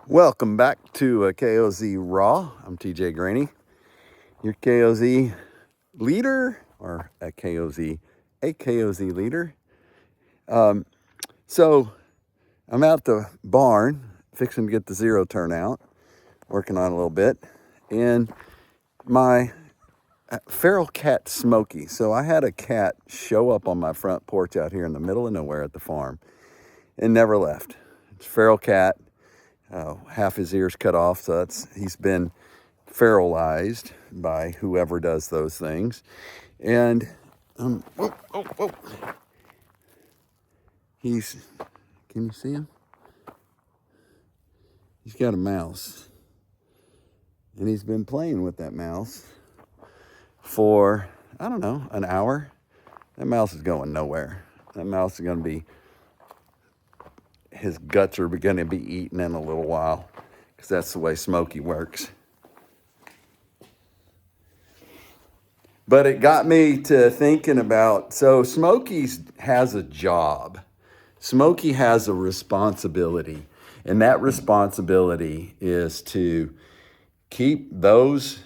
Welcome back to KOZ Raw. I'm TJ Graney, your KOZ leader, or a KOZ leader. So I'm out the barn fixing to get the zero turnout, working on it a little bit, and my feral cat Smokey. So I had a cat show up on my front porch out here in the middle of nowhere at the farm and never left. It's a feral cat. Half his ears cut off, so he's been feralized by whoever does those things. And he's, can you see him? He's got a mouse, and he's been playing with that mouse for, I don't know, an hour. That mouse is going nowhere. That mouse is going to be, his guts are going to be eaten in a little while, because that's the way Smokey works. But it got me to thinking about, so Smokey has a job. Smokey has a responsibility. And that responsibility is to keep those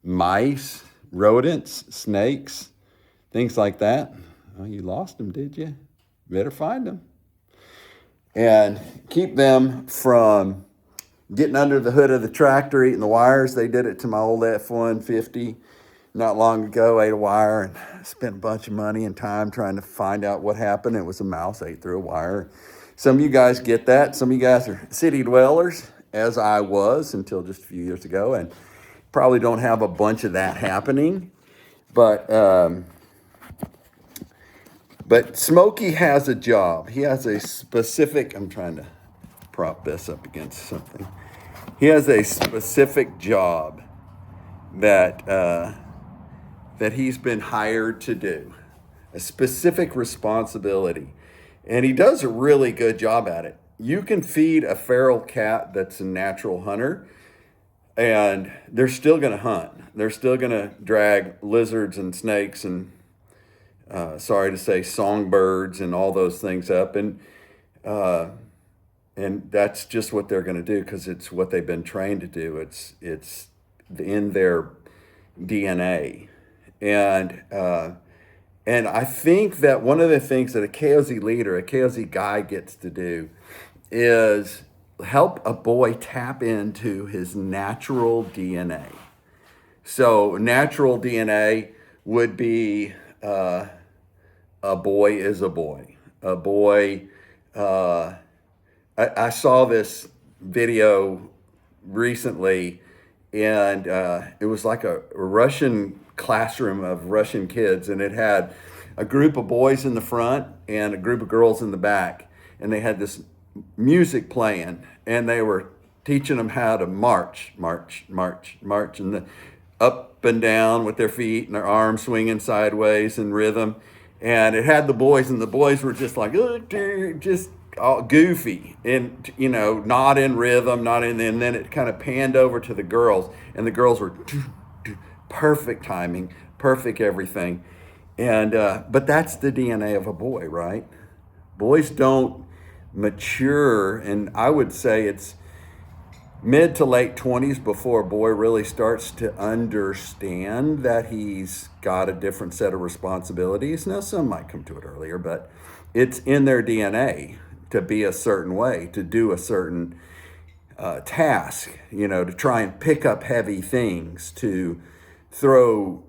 mice, rodents, snakes, things like that. Oh, you lost them, did you? Better find them. And keep them from getting under the hood of the tractor, eating the wires. They did it to my old F-150 not long ago, ate a wire and spent a bunch of money and time trying to find out what happened. It was a mouse ate through a wire. Some of you guys get that. Some of you guys are city dwellers, as I was until just a few years ago, and probably don't have a bunch of that happening. But Smokey has a job. He has a specific, I'm trying to prop this up against something. He has a specific job that he's been hired to do, a specific responsibility. And he does a really good job at it. You can feed a feral cat that's a natural hunter, and they're still going to hunt. They're still going to drag lizards and snakes and, sorry to say, songbirds and all those things up. And that's just what they're going to do, because it's what they've been trained to do. It's in their DNA. And I think that one of the things that a KOZ leader, a KOZ guy gets to do is help a boy tap into his natural DNA. So natural DNA would be a boy is a boy. A boy, I saw this video recently, and it was like a Russian classroom of Russian kids, and it had a group of boys in the front and a group of girls in the back, and they had this music playing, and they were teaching them how to march, and up and down with their feet and their arms swinging sideways in rhythm. And it had the boys, and the boys were just like, just all goofy and, not in rhythm, and then it kind of panned over to the girls, and the girls were perfect timing, perfect everything. And but that's the DNA of a boy, right? Boys don't mature, and I would say it's mid to late 20s before a boy really starts to understand that he's got a different set of responsibilities. Now, some might come to it earlier, but it's in their DNA to be a certain way, to do a certain task, to try and pick up heavy things, to throw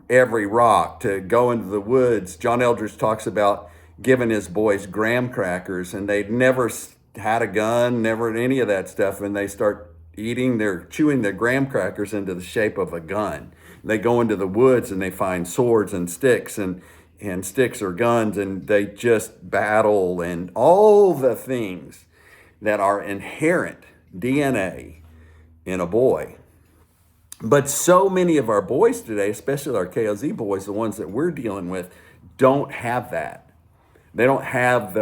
every rock, to go into the woods. John Eldridge talks about giving his boys graham crackers, and they'd never had a gun, never any of that stuff, and they start chewing their graham crackers into the shape of a gun. They go into the woods and they find swords and sticks, and sticks or guns, and they just battle, and all the things that are inherent DNA in a boy. But so many of our boys today, especially our KOZ boys, the ones that we're dealing with, don't have that. They don't have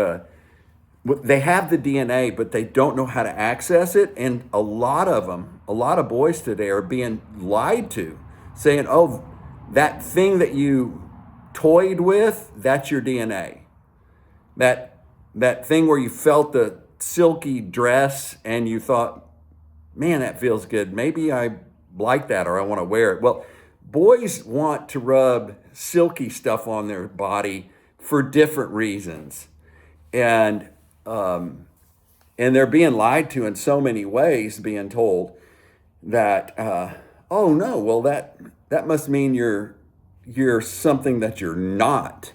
they have the DNA, but they don't know how to access it. And a lot of boys today are being lied to, saying, oh, that thing that you toyed with, that's your DNA. That thing where you felt the silky dress and you thought, man, that feels good. Maybe I like that or I want to wear it. Well, boys want to rub silky stuff on their body for different reasons. And they're being lied to in so many ways, being told that, oh no, well that must mean you're something that you're not.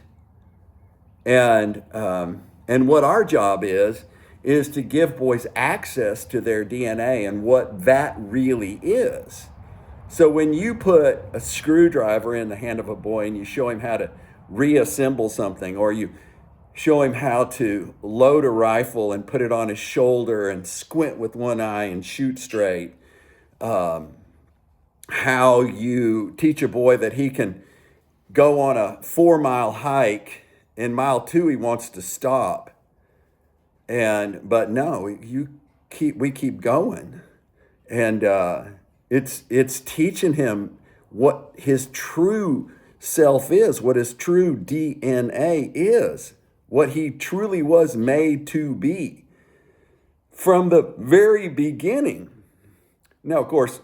And what our job is to give boys access to their DNA and what that really is. So when you put a screwdriver in the hand of a boy and you show him how to reassemble something, or you show him how to load a rifle and put it on his shoulder and squint with one eye and shoot straight, how you teach a boy that he can go on a 4-mile hike, in mile 2 he wants to stop, but no, we keep going, and it's teaching him what his true self is, what his true DNA is, what he truly was made to be from the very beginning. Now, of course,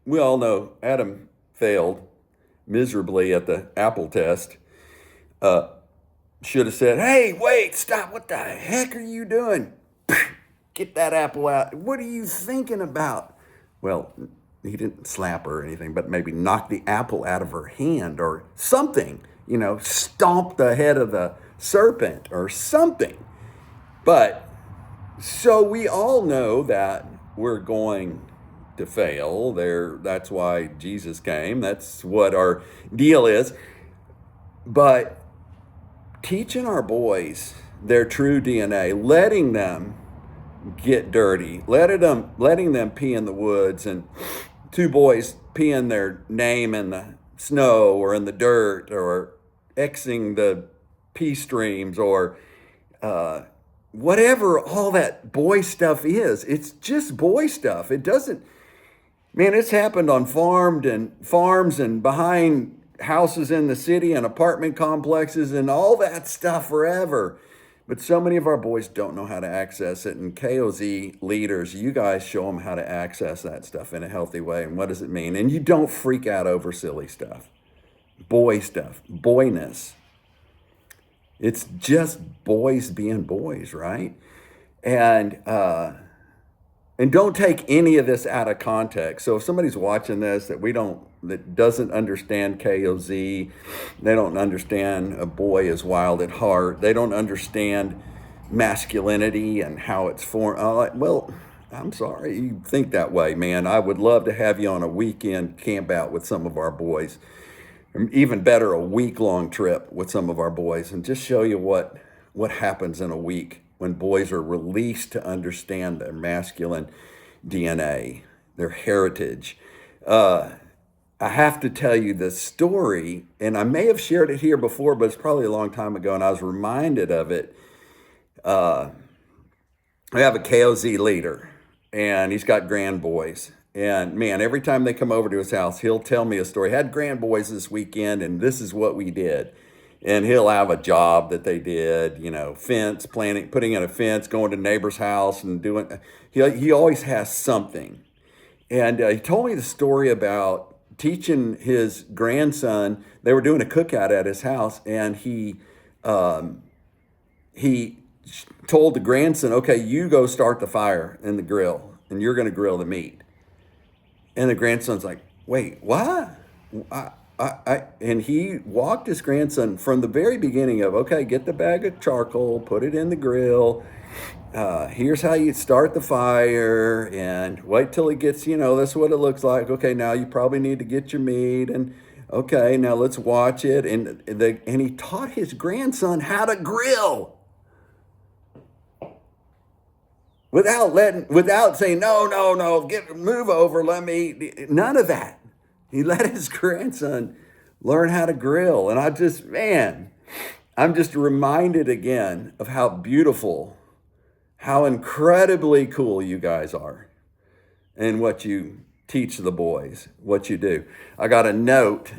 we all know Adam failed miserably at the apple test. Should have said, hey, wait, stop. What the heck are you doing? Get that apple out. What are you thinking about? Well, he didn't slap her or anything, but maybe knock the apple out of her hand or something, stomp the head of the serpent or something. But so we all know that we're going to fail. That's why Jesus came. That's what our deal is. But teaching our boys their true DNA, letting them get dirty, letting them pee in the woods, and 2 boys peeing their name in the snow or in the dirt or Xing the pee streams or whatever all that boy stuff is. It's just boy stuff. It doesn't, man, it's happened on farms and behind houses in the city and apartment complexes and all that stuff forever. But so many of our boys don't know how to access it. And KOZ leaders, you guys show them how to access that stuff in a healthy way. And what does it mean? And you don't freak out over silly stuff, boyness. It's just boys being boys, right? And don't take any of this out of context. So if somebody's watching this that doesn't understand KOZ, they don't understand a boy is wild at heart, they don't understand masculinity and how it's formed. Well, I'm sorry you think that way, man. I would love to have you on a weekend camp out with some of our boys. Even better, a week-long trip with some of our boys and just show you what happens in a week when boys are released to understand their masculine DNA, their heritage. I have to tell you this story, and I may have shared it here before, but it's probably a long time ago, and I was reminded of it. I have a KOZ leader, and he's got grand boys. And man, every time they come over to his house, he'll tell me a story. Had grand boys this weekend, and this is what we did. And he'll have a job that they did, fence, putting in a fence, going to neighbor's house and doing, he always has something. And he told me the story about teaching his grandson. They were doing a cookout at his house, and he told the grandson, okay, you go start the fire in the grill, and you're going to grill the meat. And the grandson's like, wait, what? And he walked his grandson from the very beginning of, okay, get the bag of charcoal, put it in the grill. Here's how you start the fire, and wait till it gets, that's what it looks like. Okay, now you probably need to get your meat, and okay, now let's watch it. And he taught his grandson how to grill. Without saying, no, move over, let me, none of that. He let his grandson learn how to grill. And I'm just reminded again of how beautiful, how incredibly cool you guys are and what you teach the boys, what you do. I got a note,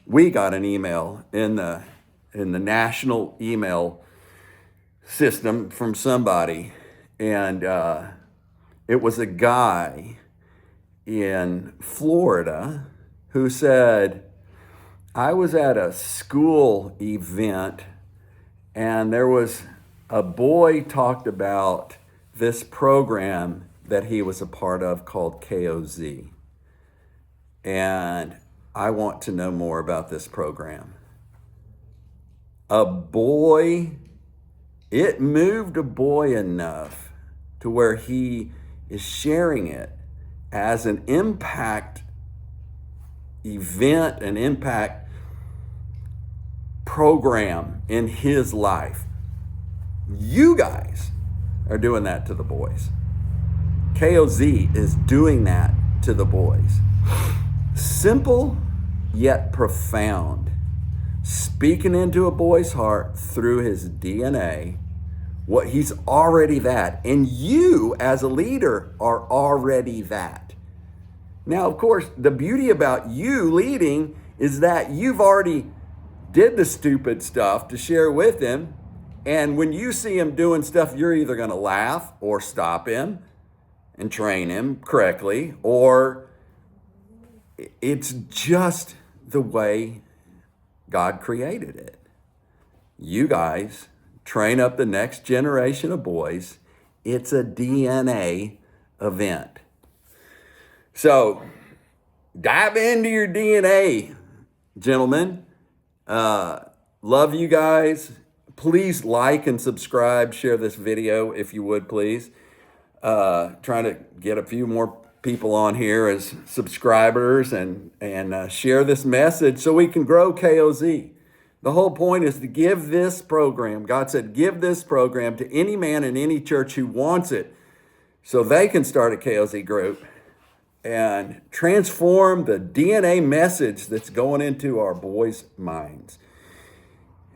we got an email in the national email system from somebody. And it was a guy in Florida who said, I was at a school event and there was a boy talked about this program that he was a part of called KOZ. And I want to know more about this program. It moved a boy enough to where he is sharing it as an impact event, an impact program in his life. You guys are doing that to the boys. KOZ is doing that to the boys. Simple yet profound. Speaking into a boy's heart through his DNA, what he's already that. And you as a leader are already that. Now, of course, the beauty about you leading is that you've already did the stupid stuff to share with him. And when you see him doing stuff, you're either going to laugh or stop him and train him correctly, or it's just the way God created it. You guys train up the next generation of boys. It's a DNA event. So dive into your DNA, gentlemen. Love you guys. Please like and subscribe. Share this video if you would, please. Trying to get a few more people on here as subscribers and share this message so we can grow KOZ. The whole point is to give this program. God said, give this program to any man in any church who wants it so they can start a KOZ group and transform the DNA message that's going into our boys' minds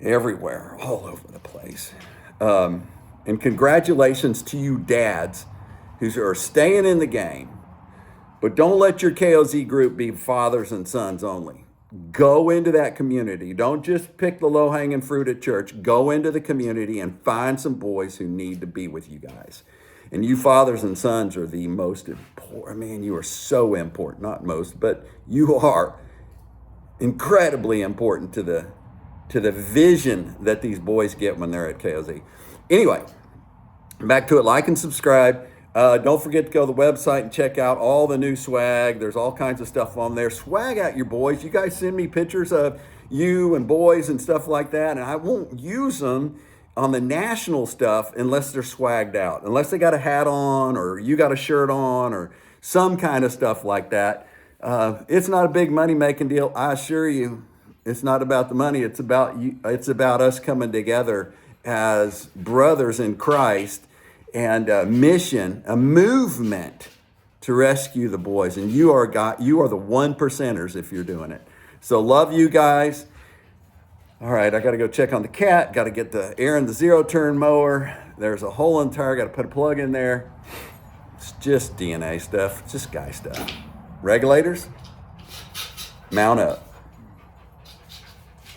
everywhere, all over the place. And congratulations to you dads who are staying in the game. But don't let your KOZ group be fathers and sons only. Go into that community. Don't just pick the low-hanging fruit at church. Go into the community and find some boys who need to be with you guys. And you fathers and sons are the most important. Man, you are so important. Not most, but you are incredibly important to the vision that these boys get when they're at KOZ. Anyway, back to it. Like and subscribe. Don't forget to go to the website and check out all the new swag. There's all kinds of stuff on there. Swag out your boys. You guys send me pictures of you and boys and stuff like that, and I won't use them on the national stuff unless they're swagged out, unless they got a hat on or you got a shirt on or some kind of stuff like that. It's not a big money-making deal. I assure you, it's not about the money. It's about you. It's about us coming together as brothers in Christ and a mission, a movement to rescue the boys. And you are the 1%ers if you're doing it. So love you guys. All right, I got to go check on the cat. Got to get the air in the zero-turn mower. There's a hole in the tire. Got to put a plug in there. It's just DNA stuff. It's just guy stuff. Regulators, mount up.